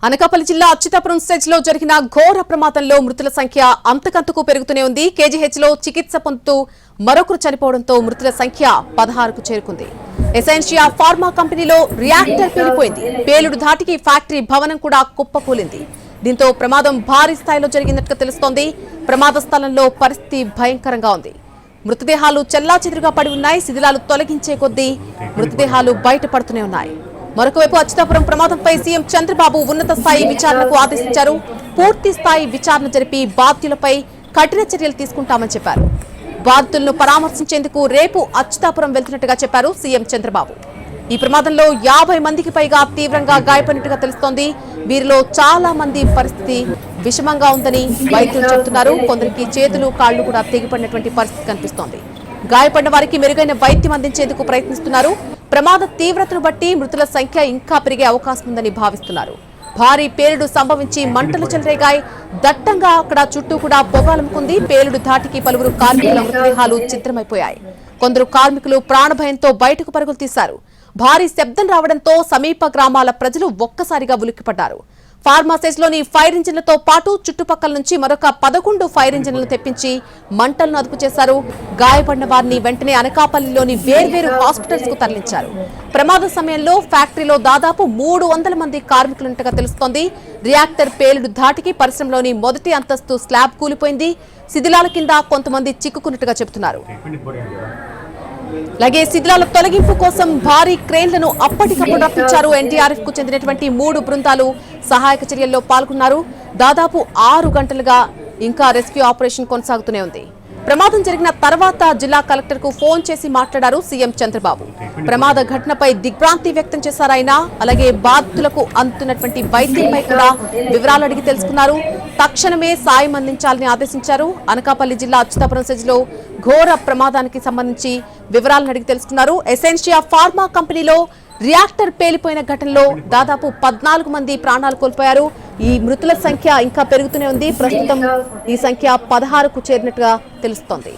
అనకాపల్లి జిల్లా అచ్యుతాపురం స్టేజ్ లో జరిగిన ఘోర ప్రమాదంలో మృతుల సంఖ్య అంతకంతకు పెరుగుతూనే ఉంది. కేజీహెచ్ లో చికిత్స పొందుతూ మరొకరు చనిపోవడంతో మృతుల సంఖ్య 16కు చేరుకుంది. ఎసెన్షియా ఫార్మా కంపెనీలో రియాక్టర్ పేలిపోయింది. పేలుడు ధాటికి ఫ్యాక్టరీ భవనం కూడా కుప్పకూలింది. దీంతో ప్రమాదం భారీ స్థాయిలో జరిగినట్టుగా తెలుస్తోంది. ప్రమాద స్థలంలో పరిస్థితి భయంకరంగా ఉంది. మృతదేహాలు చెల్లాచెదురుగా పడి ఉన్నాయి. శిథిలాలు తొలగించే కొద్దీ మృతదేహాలు బయటపడుతూనే ఉన్నాయి. మరొకవైపు అచ్యుతాపురం ప్రమాదంపై సీఎం చంద్రబాబు ఉన్నత స్థాయి విచారణకు ఆదేశించారు. పూర్తి స్థాయి విచారణ జరిపి బాధ్యులపై కఠిన చర్యలు తీసుకుంటామని చెప్పారు. బాధితులను పరామర్శించేందుకు రేపు అచ్యుతాపురం వెళ్తున్నట్టుగా చెప్పారు సీఎం చంద్రబాబు. ఈ ప్రమాదంలో 50 మందికి పైగా తీవ్రంగా గాయపడినట్టుగా తెలుస్తోంది. వీరిలో చాలా మంది పరిస్థితి విషమంగా ఉందని వైద్యులు చెబుతున్నారు. కొందరికి చేతులు కాళ్లు కూడా తెగిపడినటువంటి పరిస్థితి కనిపిస్తోంది. గాయపడిన వారికి మెరుగైన వైద్యం అందించేందుకు ప్రయత్నిస్తున్నారు. ప్రమాద తీవ్రతను బట్టి మృతుల సంఖ్య ఇంకా పెరిగే అవకాశం ఉందని భావిస్తున్నారు. భారీ పేలుడు సంభవించి మంటలు చెలరేగాయి. దట్టంగా అక్కడ చుట్టూ కూడా పొగలముకుంది. పేలుడు ధాటికి పలువురు కార్మికుల మృతదేహాలు చిత్రమైపోయాయి. కొందరు కార్మికులు ప్రాణభయంతో బయటకు పరుగులు తీశారు. భారీ శబ్దం రావడంతో సమీప గ్రామాల ప్రజలు ఒక్కసారిగా ఉలిక్కిపడ్డారు. ఫార్మాసెస్లోని ఫైర్ ఇంజిన్లతో పాటు చుట్టుపక్కల నుంచి మరొక 11 ఫైర్ ఇంజిన్లను తెప్పించి మంటలను అదుపు చేశారు. గాయపడిన వారిని వెంటనే అనకాపల్లిలోని వేర్వేరు హాస్పిటల్స్ కు తరలించారు. ప్రమాద సమయంలో ఫ్యాక్టరీలో దాదాపు 300 మంది కార్మికులున్నట్టుగా తెలుస్తోంది. రియాక్టర్ పేలుడు ధాటికి పరిశ్రమలోని మొదటి అంతస్తు స్లాబ్ కూలిపోయింది. శిథిలాల కింద కొంతమంది చిక్కుకున్నట్టుగా చెబుతున్నారు. అలాగే శిథిలాల తొలగింపు కోసం భారీ క్రేన్లను అప్పటికప్పుడు రప్పించారు. ఎన్డీఆర్ఎఫ్ కు చెందినటువంటి 3 బృందాలు సహాయక చర్యల్లో పాల్గొన్నారు. దాదాపు 6 గంటలుగా ఇంకా రెస్క్యూ ఆపరేషన్ కొనసాగుతూనే ఉంది. ప్రమాదం జరిగిన తర్వాత జిల్లా కలెక్టర్ కు ఫోన్ చేసి మాట్లాడారు సీఎం చంద్రబాబు. ప్రమాద ఘటనపై దిగ్భ్రాంతి వ్యక్తం చేశారు ఆయన. అలాగే బాధితులకు అందుతున్నటువంటి వైద్యంపై కూడా వివరాలు అడిగి తెలుసుకున్నారు. తక్షణమే సాయం అందించాలని ఆదేశించారు. అనకాపల్లి జిల్లా అచ్యుతాపురం సెజ్లో ఘోర ప్రమాదానికి సంబంధించి వివరాలను అడిగి తెలుసుకున్నారు. ఎసెన్షియా ఫార్మా కంపెనీలో రియాక్టర్ పేలిపోయిన ఘటనలో దాదాపు 14 మంది ప్రాణాలు కోల్పోయారు. ఈ మృతుల సంఖ్య ఇంకా పెరుగుతూనే ఉంది. ప్రస్తుతం ఈ సంఖ్య 16కు చేరినట్టుగా తెలుస్తోంది.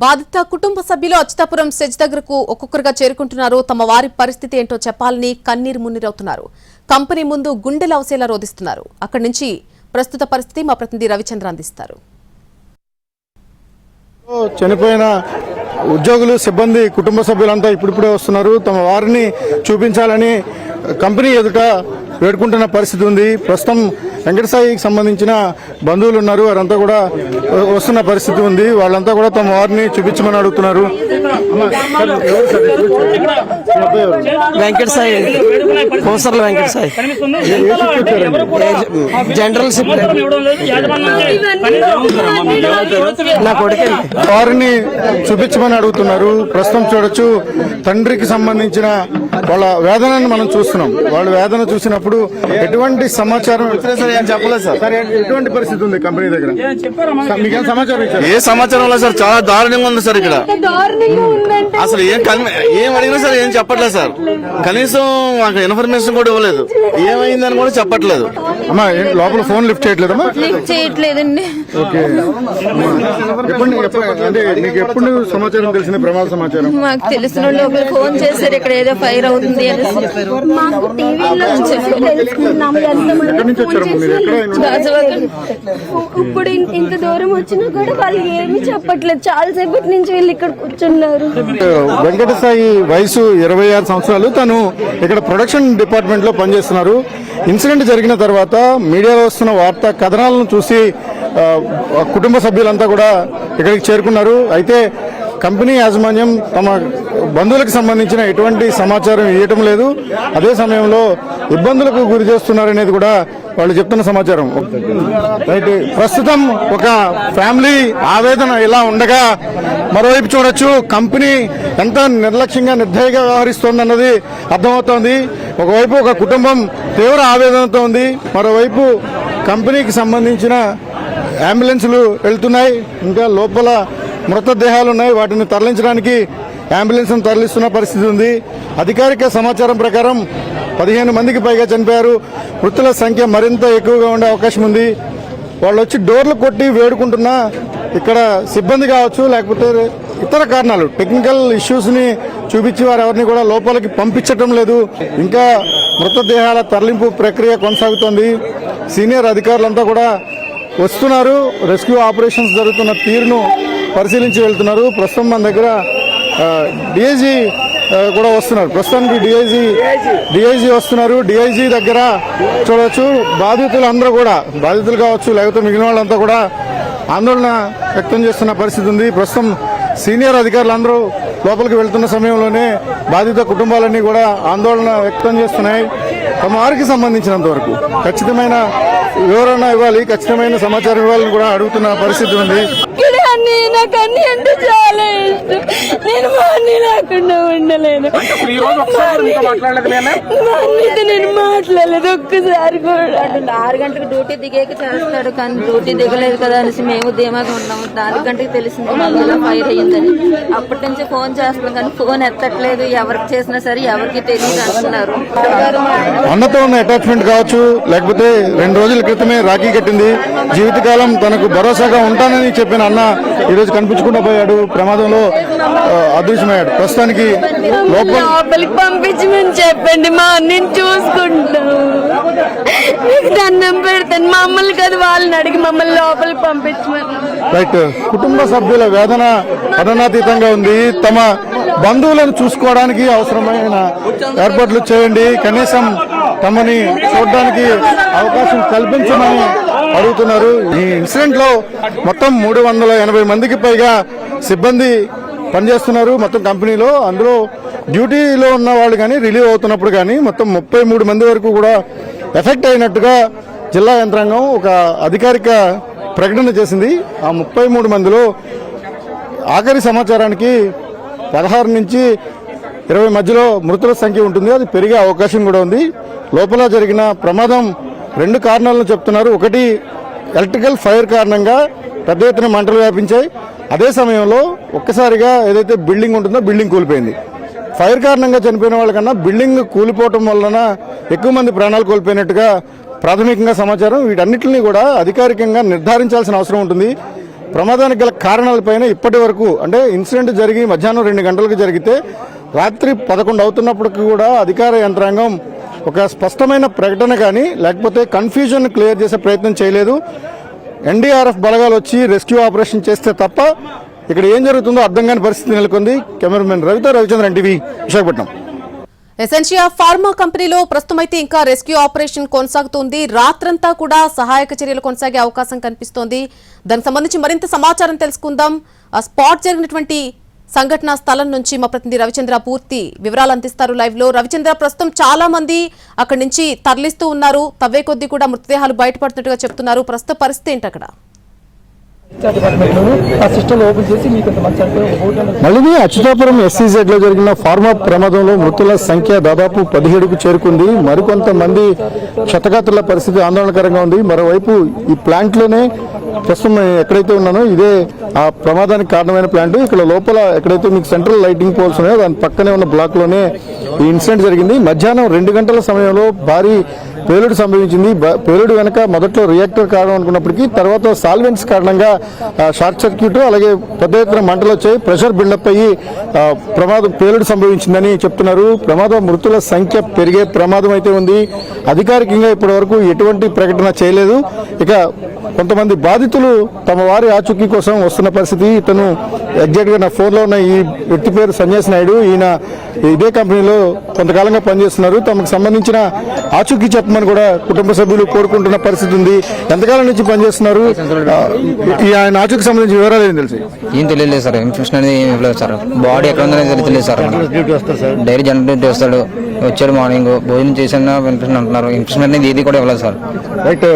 బాధిత కుటుంబ సభ్యులు అచ్యుతాపురం సెజ్ దగ్గరకు ఒక్కొక్కరుగా చేరుకుంటున్నారు. తమ వారి పరిస్థితి ఏంటో చెప్పాలని కన్నీరు మున్నీరవుతున్నారు. కంపెనీ ముందు గుండెలు అవసేలా రోధిస్తున్నారు. అక్కడి నుంచి ప్రస్తుత పరిస్థితి మా ప్రతినిధి రవిచంద్ర అందిస్తారు. చనిపోయిన ఉద్యోగులు సిబ్బంది కుటుంబ సభ్యులంతా ఇప్పుడిప్పుడే వస్తున్నారు. తమ వారిని చూపించాలని కంపెనీ ఎదుట వేడుకుంటున్న పరిస్థితి ఉంది. ప్రస్తుతం వెంకటసాయికి సంబంధించిన బంధువులు ఉన్నారు. వారంతా కూడా వస్తున్న పరిస్థితి ఉంది. వాళ్ళంతా కూడా తమ వారిని చూపించమని అడుగుతున్నారు. వెంకటసాయి కోసర్ల వెంకటసాయి జనరల్ నా కొడుకు వారిని చూపించమని అడుగుతున్నారు. ప్రస్తుతం చూడొచ్చు తండ్రికి సంబంధించిన వాళ్ళ వేదనని మనం చూస్తున్నాం. వాళ్ళ వేదన చూసినప్పుడు ఎటువంటి సమాచారం చెప్పలేదు సార్. ఎటువంటి పరిస్థితి ఉంది కంపెనీ దగ్గర? మీకేం సమాచారం ఇచ్చారు? ఏ సమాచారం లేదు సార్. చాలా దారుణంగా ఉంది సార్. ఇక్కడ అసలు ఏం అడిగినా సార్ ఏం చెప్పట్లేదు సార్. కనీసం మాకు ఇన్ఫర్మేషన్ కూడా ఇవ్వలేదు. ఏమైందని కూడా చెప్పట్లేదు. అమ్మా లోపల ఫోన్ లిఫ్ట్ చేయట్లేదమ్మా? లిఫ్ట్ చేయట్లేదండి. ఓకే. అంటే మీకు ఎప్పుడు సమాచారం తెలిసిన ప్రమాద సమాచారం? మాకు తెలిసిన వాళ్ళు ఒకరు ఫోన్ చేశారు, ఇక్కడ ఏదో ఫైర్ అవుతుంది అని చెప్పారు. ఎక్కడి నుంచి వచ్చారు మీరు? ఇప్పుడు ఇంత దూరం వచ్చినా కూడా వాళ్ళు ఏమీ చెప్పట్లేదు. చాలా సేపటి నుంచి వీళ్ళు ఇక్కడ కూర్చున్నారు. వెంకటసాయి వయసు 26 సంవత్సరాలు. తను ఇక్కడ ప్రొడక్షన్ డిపార్ట్మెంట్ లో పనిచేస్తున్నారు. ఇన్సిడెంట్ జరిగిన తర్వాత మీడియాలో వస్తున్న వార్తా కథనాలను చూసి కుటుంబ సభ్యులంతా కూడా ఇక్కడికి చేరుకున్నారు. అయితే కంపెనీ యాజమాన్యం తమ బంధువులకు సంబంధించిన ఎటువంటి సమాచారం ఇవ్వటం లేదు. అదే సమయంలో ఇబ్బందులకు గురి చేస్తున్నారనేది కూడా వాళ్ళు చెప్తున్న సమాచారం. రైట్, ప్రస్తుతం ఒక ఫ్యామిలీ ఆవేదన ఇలా ఉండగా మరోవైపు చూడొచ్చు కంపెనీ ఎంత నిర్లక్ష్యంగా నిర్దయగా వ్యవహరిస్తోందన్నది అర్థమవుతోంది. ఒకవైపు ఒక కుటుంబం తీవ్ర ఆవేదనతో ఉంది, మరోవైపు కంపెనీకి సంబంధించిన అంబులెన్సులు వెళ్తున్నాయి, ఇంకా లోపల మృతదేహాలు ఉన్నాయి, వాటిని తరలించడానికి అంబులెన్స్ను తరలిస్తున్న పరిస్థితి ఉంది. అధికారిక సమాచారం ప్రకారం 15 మందికి పైగా చనిపోయారు. మృతుల సంఖ్య మరింత ఎక్కువగా ఉండే అవకాశం ఉంది. వాళ్ళు వచ్చి డోర్లు కొట్టి వేడుకుంటున్నా ఇక్కడ సిబ్బంది కావచ్చు, లేకపోతే ఇతర కారణాలు టెక్నికల్ ఇష్యూస్ని చూపించి వారు ఎవరిని కూడా లోపలికి పంపించటం లేదు. ఇంకా మృతదేహాల తరలింపు ప్రక్రియ కొనసాగుతోంది. సీనియర్ అధికారులంతా కూడా వస్తున్నారు, రెస్క్యూ ఆపరేషన్స్ జరుగుతున్న తీరును పరిశీలించి వెళ్తున్నారు. ప్రస్తుతం మన దగ్గర డిఐజీ కూడా వస్తున్నారు. ప్రస్తుతానికి డిఐజీ వస్తున్నారు. డిఐజీ దగ్గర చూడవచ్చు బాధితులు అందరూ కూడా, బాధితులు కావచ్చు లేకపోతే మిగిలిన వాళ్ళంతా కూడా ఆందోళన వ్యక్తం చేస్తున్న పరిస్థితి ఉంది. ప్రస్తుతం సీనియర్ అధికారులు అందరూ లోపలికి వెళ్తున్న సమయంలోనే బాధిత కుటుంబాలన్నీ కూడా ఆందోళన వ్యక్తం చేస్తున్నాయి. తమ వారికి సంబంధించినంత వరకు ఖచ్చితమైన వివరణ ఇవ్వాలి, ఖచ్చితమైన సమాచారం ఇవ్వాలని కూడా అడుగుతున్న పరిస్థితి ఉంది. నాకు అన్ని అంటే చాలా ఇష్టం. నేను మా అన్ని లేకుండా ఉండలేను. నేను మాట్లాడలేదు ఒక్కసారి కూడా. 6 గంటలకు డ్యూటీ దిగేకి చేస్తాడు, కానీ డ్యూటీ దిగలేదు కదా అనేసి మేము ధీమాగా ఉన్నాము. 4 గంటలకు తెలిసింది మళ్ళీ ఫైర్ అయ్యిందని. అప్పటి నుంచి ఫోన్ చేస్తున్నాం కానీ ఫోన్ ఎత్తట్లేదు. ఎవరికి చేసినా సరే ఎవరికి తెలియదు అంటున్నారు. అన్నతో ఉన్న అటాచ్మెంట్ కావచ్చు, లేకపోతే 2 రోజుల క్రితమే రాఖీ కట్టింది. జీవితకాలం తనకు భరోసాగా ఉంటానని చెప్పిన అన్న ఈరోజు కనిపించకుండా పోయాడు. ప్రమాదంలో అదృశ్యమయ్యాడు. ప్రస్తుతానికి లోపలికి పంపించమని చెప్పండి, మా అన్నని చూసుకుంటాం. మీకు దండం పెడతాను. మమ్మల్ని కదా వాళ్ళని అడిగి మమ్మల్ని లోపలికి పంపించమని. రైట్, కుటుంబ సభ్యుల వేదన అదనాతీతంగా ఉంది. తమ బంధువులను చూసుకోవడానికి అవసరమైన ఏర్పాట్లు చేయండి, కనీసం తమని చూడడానికి అవకాశం కల్పించమని అడుగుతున్నారు. ఈ ఇన్సిడెంట్ లో మొత్తం 380 మందికి పైగా సిబ్బంది పనిచేస్తున్నారు మొత్తం కంపెనీలో. అందులో డ్యూటీలో ఉన్న వాళ్ళు కానీ రిలీవ్ అవుతున్నప్పుడు కానీ మొత్తం 33 మంది వరకు కూడా ఎఫెక్ట్ అయినట్టుగా జిల్లా యంత్రాంగం ఒక అధికారిక ప్రకటన చేసింది. ఆ 33 మందిలో ఆఖరి సమాచారానికి 16 నుంచి 20 మధ్యలో మృతుల సంఖ్య ఉంటుంది. అది పెరిగే అవకాశం కూడా ఉంది. లోపల జరిగిన ప్రమాదం 2 కారణాలను చెప్తున్నారు. ఒకటి, ఎలక్ట్రికల్ ఫైర్ కారణంగా పెద్ద ఎత్తున మంటలు వ్యాపించాయి. అదే సమయంలో ఒక్కసారిగా ఏదైతే బిల్డింగ్ ఉంటుందో బిల్డింగ్ కూలిపోయింది. ఫైర్ కారణంగా చనిపోయిన వాళ్ళకన్నా బిల్డింగ్ కూలిపోవటం వలన ఎక్కువ మంది ప్రాణాలు కోల్పోయినట్టుగా ప్రాథమికంగా సమాచారం. వీటన్నిటిని కూడా అధికారికంగా నిర్ధారించాల్సిన అవసరం ఉంటుంది. ప్రమాదానికి గల కారణాలపైన ఇప్పటి వరకు, అంటే ఇన్సిడెంట్ జరిగి మధ్యాహ్నం 2 గంటలకు జరిగితే రాత్రి 11 అవుతున్నప్పటికీ కూడా అధికార యంత్రాంగం ఒక స్పష్టమైన ప్రకటన కానీ లేకపోతే కన్ఫ్యూజన్ క్లియర్ చేసే ప్రయత్నం చేయలేదు. ఎన్డీఆర్ఎఫ్ బలగాలు వచ్చి రెస్క్యూ ఆపరేషన్ చేస్తే తప్ప ఇక్కడ ఏం జరుగుతుందో అర్థం కాని పరిస్థితి నెలకొంది. Cameraman Ravichandran, TV, Visakhapatnam. Essentia pharma కంపెనీలో ప్రస్తుతమైతే ఇంకా రెస్క్యూ ఆపరేషన్ కొనసాగుతోంది. రాత్రంతా కూడా సహాయక చర్యలు కొనసాగే అవకాశం కనిపిస్తోంది. దానికి సంబంధించి మరింత సమాచారం తెలుసుకుందాం. ఆ స్పాట్ జరిగినటువంటి సంఘటనా స్థలం నుంచి మా ప్రతినిధి రవిచంద్ర పూర్తి వివరాలు అందిస్తారు లైవ్ లో. రవిచంద్ర, ప్రస్తుతం చాలా మంది అక్కడి నుంచి తరలిస్తూ ఉన్నారు, తవ్వే కొద్దీ కూడా మృతదేహాలు బయటపడుతున్నట్టుగా చెప్తున్నారు. ప్రస్తుత పరిస్థితి ఏంటి అక్కడ? మళ్ళీ అచ్యుతాపురం SEZ లో జరిగిన ఫార్మా ప్రమాదంలో మృతుల సంఖ్య దాదాపు 17కు చేరుకుంది. మరికొంతమంది క్షతగాత్రుల పరిస్థితి ఆందోళనకరంగా ఉంది. మరోవైపు ఈ ప్లాంట్ లోనే ప్రస్తుతం ఎక్కడైతే ఉన్నానో ఇదే ఆ ప్రమాదానికి కారణమైన ప్లాంట్. ఇక్కడ లోపల ఎక్కడైతే మీకు సెంట్రల్ లైటింగ్ పోల్స్ ఉన్నాయో దాని పక్కనే ఉన్న బ్లాక్ లోనే ఈ ఇన్సిడెంట్ జరిగింది. మధ్యాహ్నం 2 గంటల సమయంలో భారీ పేలుడు సంభవించింది. పేలుడు వెనక మొదట్లో రియాక్టర్ కారణం అనుకున్నప్పటికీ తర్వాత సాల్వెంట్స్ కారణంగా షార్ట్ సర్క్యూట్, అలాగే పెద్ద ఎత్తున మంటలు వచ్చాయి, ప్రెషర్ బిల్డప్ అయ్యి పేలుడు సంభవించిందని చెప్తున్నారు. ప్రమాదం మృతుల సంఖ్య పెరిగే ప్రమాదం అయితే ఉంది. అధికారికంగా ఇప్పటి వరకు ఎటువంటి ప్రకటన చేయలేదు. ఇక కొంతమంది బాధితులు తమ వారి ఆచూకీ కోసం వస్తున్న పరిస్థితి. ఇతను ఎగ్జాక్ట్ గా నా ఫోన్ లో ఉన్న ఈ వ్యక్తి పేరు సన్యాసి నాయుడు. ఈయన ఇదే కంపెనీలో కొంతకాలంగా పనిచేస్తున్నారు. తమకు సంబంధించిన ఆచూకీ చెప్పమని కూడా కుటుంబ సభ్యులు కోరుకుంటున్న పరిస్థితి ఉంది. ఎంతకాలం నుంచి పనిచేస్తున్నారు? ఆయన ఆచూకీ సంబంధించిన వివరాలు ఏం తెలుసు? ఏం తెలియలేదు సార్, ఇన్ఫెక్షన్ అనేది ఏం ఇవ్వలేదు సార్. బాడీ ఎక్కడ ఉందనేది తెలియదు సార్. డైలీ జనరల్ డ్యూటీ వస్తాడు, వచ్చాడు మార్నింగ్ భోజనం చేసిన ఇన్ఫెక్షన్ అంటున్నారు. ఇన్ఫెక్షన్ అనేది ఏది కూడా ఇవ్వలేదు సార్. రైట్.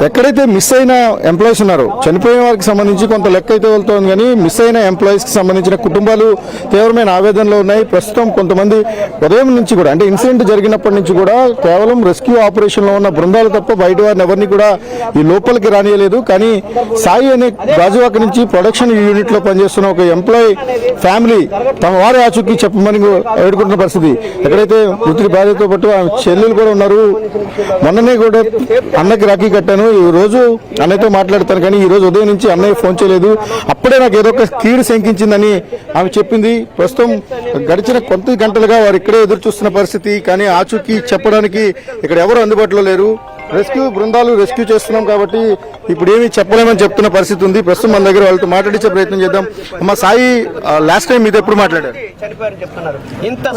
ఎక్కడైతే మిస్ అయిన ఎంప్లాయీస్ ఉన్నారో చనిపోయిన వారికి సంబంధించి కొంత లెక్క అయితే వెళ్తోంది, కానీ మిస్ అయిన ఎంప్లాయీస్ కి సంబంధించిన కుటుంబాలు తీవ్రమైన ఆవేదనలో ఉన్నాయి. ప్రస్తుతం కొంతమంది ఉదయం నుంచి కూడా, అంటే ఇన్సిడెంట్ జరిగినప్పటి నుంచి కూడా కేవలం రెస్క్యూ ఆపరేషన్ లో ఉన్న బృందాలు తప్ప బయట వారిని ఎవరిని కూడా ఈ లోపలికి రానియలేదు. కానీ సాయి అనే గాజువాక నుంచి ప్రొడక్షన్ యూనిట్ లో పనిచేస్తున్న ఒక ఎంప్లాయీ ఫ్యామిలీ తమ వారి ఆచూకీ చెప్పమని వేడుకుంటున్న పరిస్థితి. ఎక్కడైతే మృతుడి బాధ్యతతో పాటు ఆమె చెల్లెలు కూడా ఉన్నారు. మొన్ననే కూడా అన్నకి రాఖీ కట్టాను, ఈ రోజు అన్నయ్యతో మాట్లాడతాను, కానీ ఈ రోజు ఉదయం నుంచి అన్నయ్య ఫోన్ చేయలేదు. అప్పుడే నాకు ఏదో ఒక కీడు శంకించిందని ఆమె చెప్పింది. ప్రస్తుతం గడిచిన కొంత గంటలుగా వారు ఇక్కడే ఎదురు చూస్తున్న పరిస్థితి, కానీ ఆచూకీ చెప్పడానికి ఇక్కడ ఎవరు అందుబాటులో లేరు. రెస్క్యూ బృందాలు రెస్క్యూ చేస్తున్నాం కాబట్టి ఇప్పుడు ఏమీ చెప్పలేమని చెప్తున్న పరిస్థితి ఉంది. ప్రస్తుతం మన దగ్గర వాళ్ళతో మాట్లాడించే ప్రయత్నం చేద్దాం. అమ్మ సాయి, లాస్ట్ టైం మీతో ఎప్పుడు మాట్లాడారు?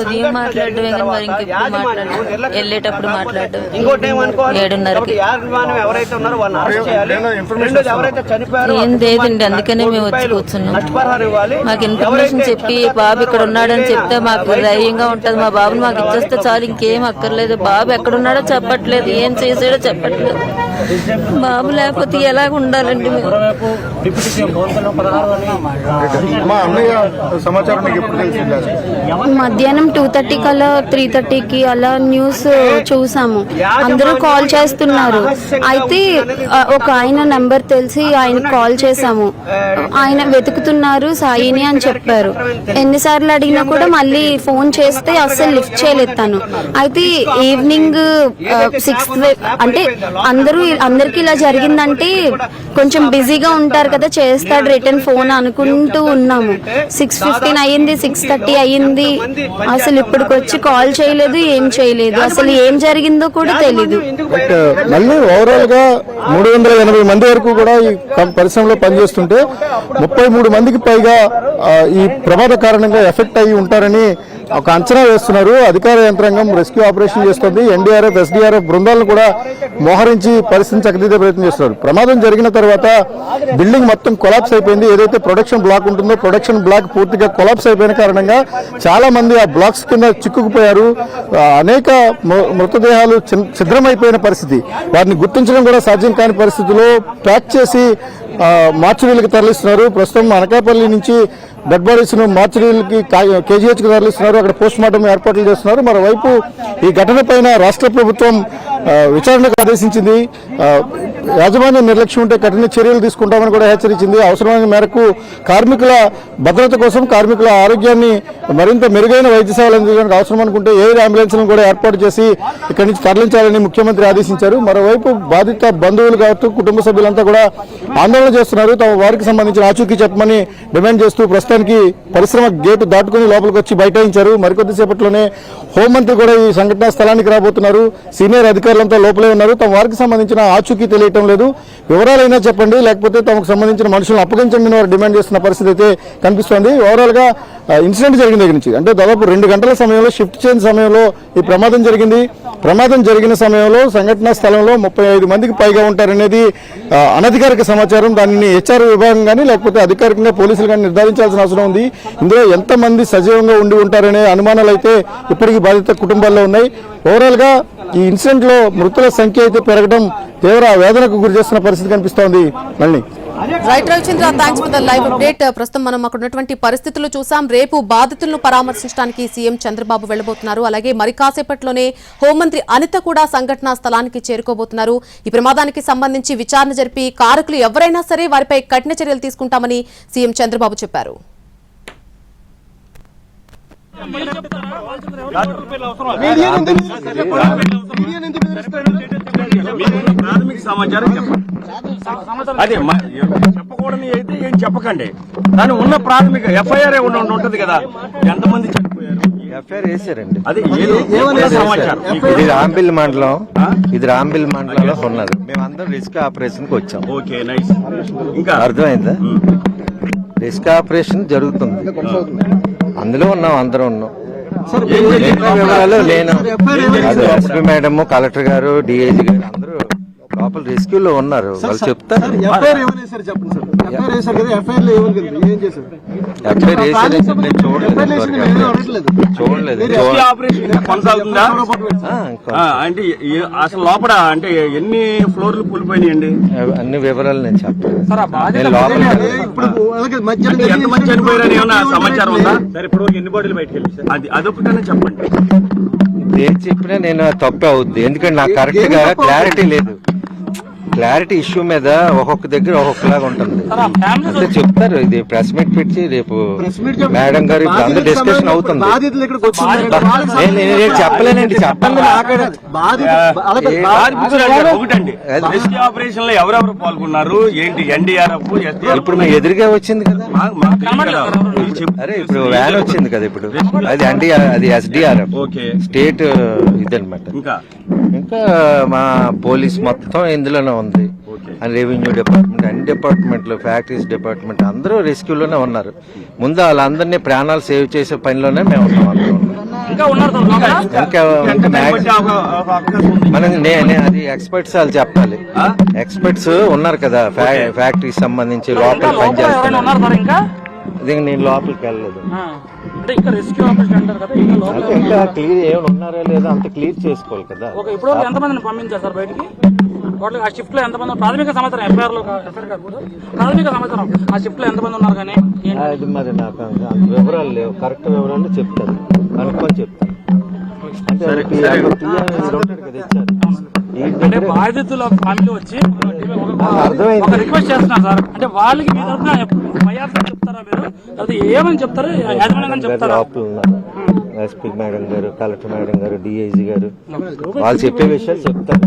ఉదయం మాట్లాడమే కానీ మరి ఇంకెప్పుడు మాట్లాడలేదు. వెళ్ళేటప్పుడు మాట్లాడడం 7:30కి. ఏం లేదండి, అందుకనే మేము వచ్చి కూర్చున్నాం. మాకు ఇన్ఫర్మేషన్ చెప్పి బాబు ఇక్కడ ఉన్నాడని చెప్తే మాకు ధైర్యంగా ఉంటది. మా బాబుని మాకు ఇచ్చేస్తే చాలు, ఇంకేం అక్కర్లేదు. బాబు ఎక్కడున్నాడో చెప్పట్లేదు, ఏం చేసాడో చెప్పట్లేదు. బాబు లేకపోతే ఎలాగ ఉండాలండి మేము? మధ్యాహ్నం 2:30 కల్లా 3:30కి అలా న్యూస్ చూసాము. అందరూ కాల్ చేస్తున్నారు. అయితే ఒక ఆయన నెంబర్ తెలిసి ఆయన కాల్ చేసాము. ఆయన వెతుకుతున్నారు సాయిని అని చెప్పారు. ఎన్నిసార్లు అడిగినా కూడా మళ్ళీ ఫోన్ చేస్తే అస్సలు లిఫ్ట్ చేయలేదు తను. అయితే ఈవినింగ్ 6th అంటే అందరికి ఇలా జరిగిందంటే కొంచెం బిజీగా ఉంటారు కదా, చేస్తాడు రిటర్న్ ఫోన్ అనుకుంటూ ఉన్నాము. 6:15 అయ్యింది, 6:30 అయ్యింది. అసలు ఇప్పటికి వచ్చి కాల్ చేయలేదు, ఏం చేయలేదు. అసలు ఏం జరిగిందో కూడా తెలీదు. మళ్ళీ ఓవరాల్ గా 380 మంది వరకు కూడా ఈ పరిశ్రమలో పనిచేస్తుంటే 33 మందికి పైగా ఈ ప్రమాద కారణంగా ఎఫెక్ట్ అయ్యి ఉంటారని ఒక అంచనా వేస్తున్నారు. అధికార యంత్రాంగం రెస్క్యూ ఆపరేషన్ చేస్తుంది. ఎన్డీఆర్ఎఫ్, ఎస్డీఆర్ఎఫ్ బృందాలను కూడా మోహరించి పరిస్థితిని చక్కదిద్దే ప్రయత్నం చేస్తున్నారు. ప్రమాదం జరిగిన తర్వాత బిల్డింగ్ మొత్తం కొలాప్స్ అయిపోయింది. ఏదైతే ప్రొడక్షన్ బ్లాక్ ఉంటుందో ప్రొడక్షన్ బ్లాక్ పూర్తిగా కొలాప్స్ అయిపోయిన కారణంగా చాలా మంది ఆ బ్లాక్స్ కింద చిక్కుకుపోయారు. అనేక మృతదేహాలు ఛిద్రమైపోయిన పరిస్థితి. వారిని గుర్తించడం కూడా సాధ్యం కాని పరిస్థితిలో ప్యాక్ చేసి మార్చురీలకు తరలిస్తున్నారు. ప్రస్తుతం అనకాపల్లి నుంచి డెడ్ బాడీస్ ను మార్చురీలకి కేజీహెచ్ కు తరలిస్తున్నారు. అక్కడ పోస్ట్ మార్టం ఏర్పాట్లు చేస్తున్నారు. మరోవైపు ఈ ఘటన పైన రాష్ట్ర ప్రభుత్వం విచారణకు ఆదేశించింది. యాజమాన్య నిర్లక్ష్యం ఉంటే కఠిన చర్యలు తీసుకుంటామని కూడా హెచ్చరించింది. అవసరమైన మేరకు కార్మికుల భద్రత కోసం, కార్మికుల ఆరోగ్యాన్ని మరింత మెరుగైన వైద్య సేవలు అందించడానికి అవసరం అనుకుంటే ఎయిర్ అంబులెన్స్లను కూడా ఏర్పాటు చేసి ఇక్కడి నుంచి తరలించాలని ముఖ్యమంత్రి ఆదేశించారు. మరోవైపు బాధిత బంధువులు కావచ్చు, కుటుంబ సభ్యులంతా కూడా ఆందోళన చేస్తున్నారు. తమ వారికి సంబంధించిన ఆచూకీ చెప్పమని డిమాండ్ చేస్తూ ప్రస్తుతానికి పరిశ్రమ గేటు దాటుకుని లోపలికి వచ్చి బైఠాయించారు. మరికొద్దిసేపట్లోనే హోంమంత్రి కూడా ఈ సంఘటనా స్థలానికి రాబోతున్నారు. సీనియర్ అధికారులంతా లోపలే ఉన్నారు. తమ వారికి సంబంధించిన ఆచూకీ తెలియటం లేదు, వివరాలైనా చెప్పండి లేకపోతే తమకు సంబంధించిన మనుషులను అప్పగించండి వారు డిమాండ్ చేస్తున్న పరిస్థితి అయితే కనిపిస్తోంది. ఓవరాల్ గా ఇన్సిడెంట్ జరిగిన దగ్గర నుంచి అంటే దాదాపు 2 గంటల సమయంలో, షిఫ్ట్ చేంజ్ సమయంలో ఈ ప్రమాదం జరిగింది. ప్రమాదం జరిగిన సమయంలో సంఘటనా స్థలంలో 35 మందికి పైగా ఉంటారనేది అనధికారిక సమాచారం. దానిని హెచ్ఆర్ విభాగం కానీ లేకపోతే అధికారికంగా పోలీసులు కానీ నిర్ధారించాల్సిన అవసరం ఉంది. ఇందులో ఎంతమంది సజీవంగా ఉండి ఉంటారనే అనుమానాలు అయితే ఇప్పటికీ బాధిత కుటుంబాల్లో ఉన్నాయి. ఓవరాల్ గా ఈ ఇన్సిడెంట్ లో మృతుల సంఖ్య అయితే పెరగడం తీవ్ర వేదనకు గురి చేస్తున్న పరిస్థితి కనిపిస్తోంది. మళ్ళీ right Ravichandra, thanks for the live update. ప్రస్తుతం మనం అక్కడ ఉన్నటువంటి పరిస్థితులు చూసాం. రేపు బాధితులను పరామర్శించడానికి సీఎం చంద్రబాబు వెళ్లబోతున్నారు. అలాగే మరి కాసేపట్లోనే హోంమంత్రి అనిత కూడా సంఘటనా స్థలానికి చేరుకోబోతున్నారు. ఈ ప్రమాదానికి సంబంధించి విచారణ జరిపి కారకులు ఎవరైనా సరే వారిపై కఠిన చర్యలు తీసుకుంటామని సీఎం చంద్రబాబు చెప్పారు. ప్రాథమిక సమాచారం చెప్పండి. అదే చెప్పకూడని అయితే ఏం చెప్పకండి. దాని ఉన్న ప్రాథమిక ఎఫ్ఐఆర్ ఉంటది కదా, ఎంతమంది చనిపోయారు ఎఫ్ఐఆర్ వేసారండి. అదే సమాచారం. ఇది రాంబిల్ మండలంలో ఉన్నది. మేమందరం రిస్క్ ఆపరేషన్ కి వచ్చాం. Okay, nice. ఇంకా అర్థమైందా? రిస్క్ ఆపరేషన్ జరుగుతుంది, అందులో ఉన్నాం, అందరం ఉన్నాం. మిగతా వివరాలు నేను అది ఎస్పీ మేడం, కలెక్టర్ గారు, డిఐజీ గారు అందరూ లోపల రెస్క్యూలో ఉన్నారు, వాళ్ళు చెప్తారు. ఎఫ్ఐఆర్ వేసారని చూడలేదు. రెస్క్యూ ఆపరేషన్ కొనసాగుతుందా? అంటే అసలు లోపల అంటే ఎన్ని ఫ్లోర్లు కూలిపోయినాయండి? అన్ని వివరాలు నేను చెప్పాను. నేను లోపల అంటే ఎంతమంది చనిపోయారని ఏమన్నా సమాచారం ఉందా? సరే, ఇప్పుడు ఎన్ని బాడీలు బయటకు వెళ్ళి అదొకటనే చెప్పండి. ఏది చెప్పినా నేను తప్పే అవుద్ది, ఎందుకంటే నాకు కరెక్ట్ గా క్లారిటీ లేదు. క్లారిటీ ఇష్యూ మీద ఒక్కొక్క దగ్గర ఒక్కొక్కలాగా ఉంటుంది. అంటే చెప్తారు, ఇది ప్రెస్ మీట్ పెట్టి రేపు మేడం గారు ఇప్పుడు అందరూ డిస్కషన్ అవుతుంది. నేను చెప్పలేనండి, చెప్పండి. ఒకటండి, రెస్క్యూ ఆపరేషన్ లో ఎవరెవరు పాల్గొన్నారు ఏంటి? ఎన్డీఆర్ఎఫ్ ఇప్పుడు మీ ఎదురుగా వచ్చింది కదా, అరే ఇప్పుడు వ్యాన్ వచ్చింది కదా, ఇప్పుడు అది అది ఎస్డిఆర్ఎఫ్ స్టేట్ ఇదనమాట. ఇంకా మా పోలీస్ మొత్తం ఇందులోనే ఉంది, రెవెన్యూ డిపార్ట్మెంట్, అన్ని డిపార్ట్మెంట్లు, ఫ్యాక్టరీస్ డిపార్ట్మెంట్ అందరూ రెస్క్యూలోనే ఉన్నారు. ముందు వాళ్ళందరినీ ప్రాణాలు సేవ్ చేసే పనిలోనే మేము ఉన్నాం. మనం అది ఎక్స్పర్ట్స్ వాళ్ళు చెప్పాలి. ఎక్స్పర్ట్స్ ఉన్నారు కదా ఫ్యాక్టరీకి సంబంధించి, లోపల పనిచేస్తున్నారు. నేను లోపలికి వెళ్ళలేదు, ఇంకా క్లియర్ ఏమైనా ఉన్నారా లేదా అంత క్లియర్ చేసుకోవాలి కదా. ఇప్పుడు ఎంతమందిని పంపించారు సార్ బయటికి? టోటల్ ఆ షిఫ్ట్ లో ఎంతమంది? ప్రాథమిక సమాచారం ఎఫ్ఐఆర్ లో ప్రాథమిక సమాచారం ఆ షిఫ్ట్ లో ఎంతమంది ఉన్నారు కానీ అది మరి నాకు అంత వివరాలు లేవు. కరెక్ట్ వివరాలు చెప్తాను, కనుక్కొని చెప్తాను. అంటే బాధితుల ఫ్యామిలీ వచ్చి ఒక రిక్వెస్ట్ చేస్తున్నారు సార్, అంటే వాళ్ళకి మీ తరఫున చెప్తారా మీరు, అది ఏమని చెప్తారు? యాజమాన్యం చెప్తారా? ఎస్పీ మేడం గారు, కలెక్టర్ మేడం గారు, డిఐజీ గారు వాళ్ళు చెప్పే విషయాలు చెప్తారు.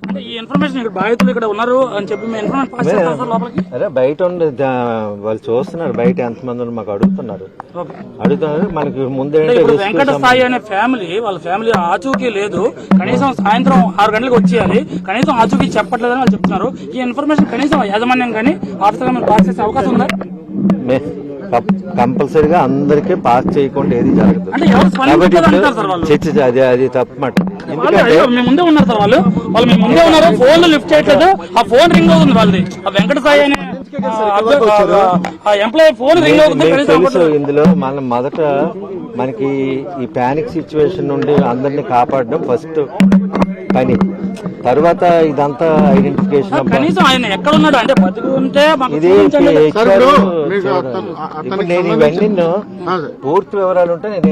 అంటే ఈ ఇన్ఫర్మేషన్ ఇక్కడ బాధితులు ఇక్కడ ఉన్నారు అని చెప్పి ఇన్ఫర్మేషన్ పాస్ చేస్తారు సార్ లోపలికి? అదే బయట ఉండి వాళ్ళు చూస్తున్నారు, బయట ఎంతమంది మాకు అడుగుతున్నారు. మనకి ముందే వెంకట సాయి అనే ఫ్యామిలీ, వాళ్ళ ఫ్యామిలీ ఆచూకీ లేదు, కనీసం సాయంత్రం 6 గంటలకు వచ్చేయాలి, కనీసం ఆచూకీ చెప్పట్లేదని వాళ్ళు చెప్తున్నారు. ఈ ఇన్ఫర్మేషన్ కనీసం యాజమాన్యం కానీ ఆఫీసర్ గానీ పాస్ చేసే అవకాశం ఉందా? కంపల్సరిగా అందరికీ పాస్ చేయకుండా ఏది జరగదు. అది తప్పమాట. మీ ముందే ఉన్నారు సార్ వాళ్ళు మీ ముందే ఉన్నారు, ఫోన్ లిఫ్ట్ చేయట్లేదు, ఆ ఫోన్ రింగ్ అవుతుంది వాళ్ళది, ఆ వెంకట సాయి అనే ఎంప్లాయీ ఫోన్ రింగ్ అవుతుంది. తెలుసు, ఇందులో మనం మొదట మనకి ఈ పానిక్ సిచ్యువేషన్ నుండి అందరినీ కాపాడడం ఫస్ట్ పని, తర్వాత ఇదంతా ఐడెంటిఫికేషన్. కనీసం ఆయన ఎక్కడ ఉన్నాడు అంటే బతుకుంటే ఇది ఇప్పుడు నేను ఇవన్నీ పూర్తి వివరాలు ఉంటే నేను